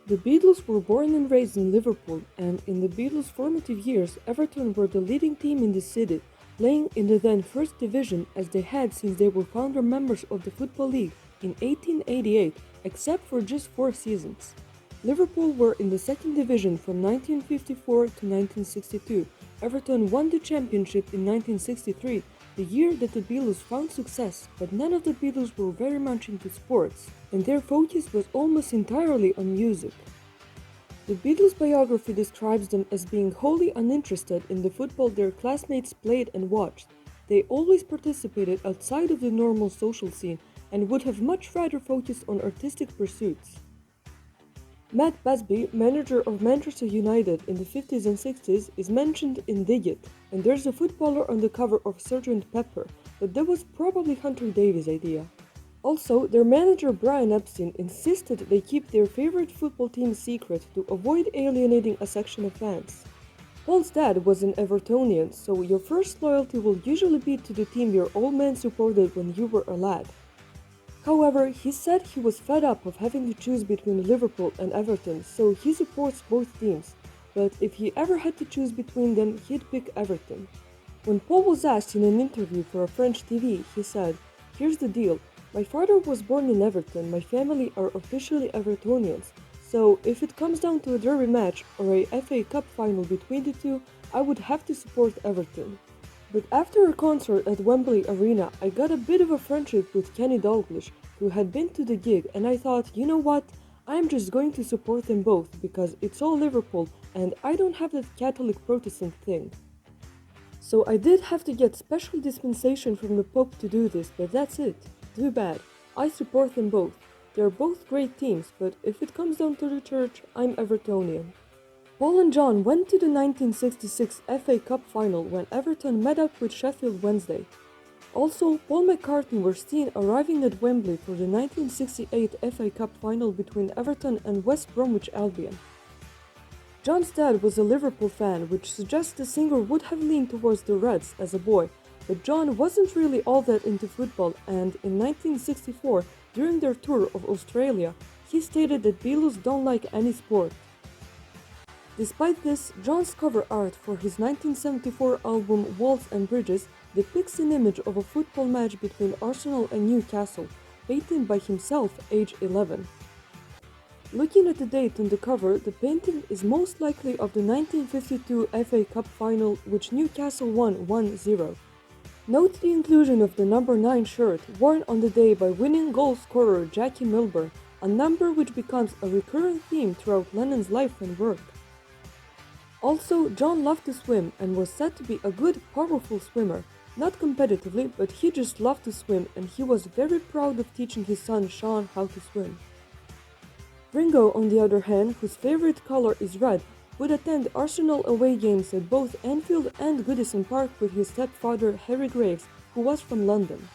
The Beatles were born and raised in Liverpool, and in the Beatles' formative years, Everton were the leading team in the city, playing in the then First Division as they had since they were founder members of the Football League in 1888, except for just 4 seasons. Liverpool were in the Second Division from 1954 to 1962. Everton won the championship in 1963, the year that the Beatles found success, but none of the Beatles were very much into sports, and their focus was almost entirely on music. The Beatles' biography describes them as being wholly uninterested in the football their classmates played and watched. They always participated outside of the normal social scene and would have much rather focused on artistic pursuits. Matt Busby, manager of Manchester United in the 50s and 60s, is mentioned in Dig It, and there's a footballer on the cover of Sgt. Pepper, but that was probably Hunter Davies' idea. Also, their manager Brian Epstein insisted they keep their favorite football team secret to avoid alienating a section of fans. Paul's dad was an Evertonian, so your first loyalty will usually be to the team your old man supported when you were a lad. However, he said he was fed up of having to choose between Liverpool and Everton, so he supports both teams, but if he ever had to choose between them, he'd pick Everton. When Paul was asked in an interview for a French TV, he said, "Here's the deal. My father was born in Everton, my family are officially Evertonians, so if it comes down to a derby match or a FA Cup final between the two, I would have to support Everton." But after a concert at Wembley Arena, I got a bit of a friendship with Kenny Dalglish, who had been to the gig, and I thought, you know what, I'm just going to support them both because it's all Liverpool and I don't have that Catholic Protestant thing. So I did have to get special dispensation from the Pope to do this, but that's it. Too bad. I support them both. They're both great teams, but if it comes down to the church, I'm Evertonian. Paul and John went to the 1966 FA Cup final when Everton met up with Sheffield Wednesday. Also, Paul McCartney was seen arriving at Wembley for the 1968 FA Cup final between Everton and West Bromwich Albion. John's dad was a Liverpool fan, which suggests the singer would have leaned towards the Reds as a boy, but John wasn't really all that into football, and in 1964, during their tour of Australia, he stated that Beatles don't like any sport. Despite this, John's cover art for his 1974 album Walls and Bridges depicts an image of a football match between Arsenal and Newcastle, painted by himself, age 11. Looking at the date on the cover, the painting is most likely of the 1952 FA Cup final, which Newcastle won 1-0. Note the inclusion of the number 9 shirt worn on the day by winning goal scorer Jackie Milburn, a number which becomes a recurring theme throughout Lennon's life and work. Also, John loved to swim and was said to be a good, powerful swimmer. Not competitively, but he just loved to swim, and he was very proud of teaching his son Sean how to swim. Ringo, on the other hand, whose favorite color is red, would attend Arsenal away games at both Anfield and Goodison Park with his stepfather Harry Graves, who was from London.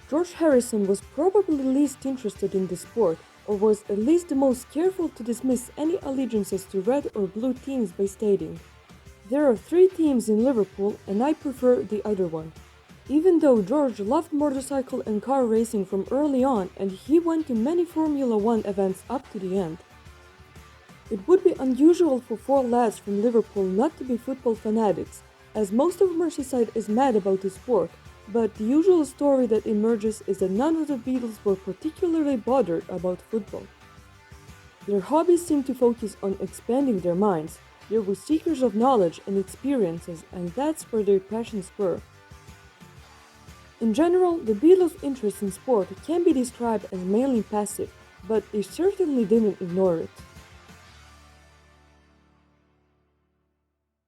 George Harrison was probably least interested in the sport, or was at least the most careful to dismiss any allegiances to red or blue teams by stating, "There are 3 teams in Liverpool and I prefer the other one." Even though George loved motorcycle and car racing from early on and he went to many Formula One events up to the end. It would be unusual for 4 lads from Liverpool not to be football fanatics, as most of Merseyside is mad about the sport, but the usual story that emerges is that none of the Beatles were particularly bothered about football. Their hobbies seemed to focus on expanding their minds. They were seekers of knowledge and experiences, and that's where their passions were. In general, the Beatles' interest in sport can be described as mainly passive, but they certainly didn't ignore it.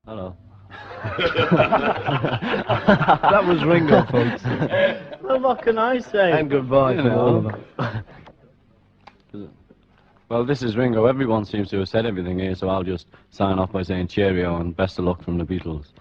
Hello. That was Ringo, folks. Well, what can I say? And goodbye You from all of know. us. Well, this is Ringo. Everyone seems to have said everything here, so I'll just sign off by saying cheerio and best of luck from the Beatles.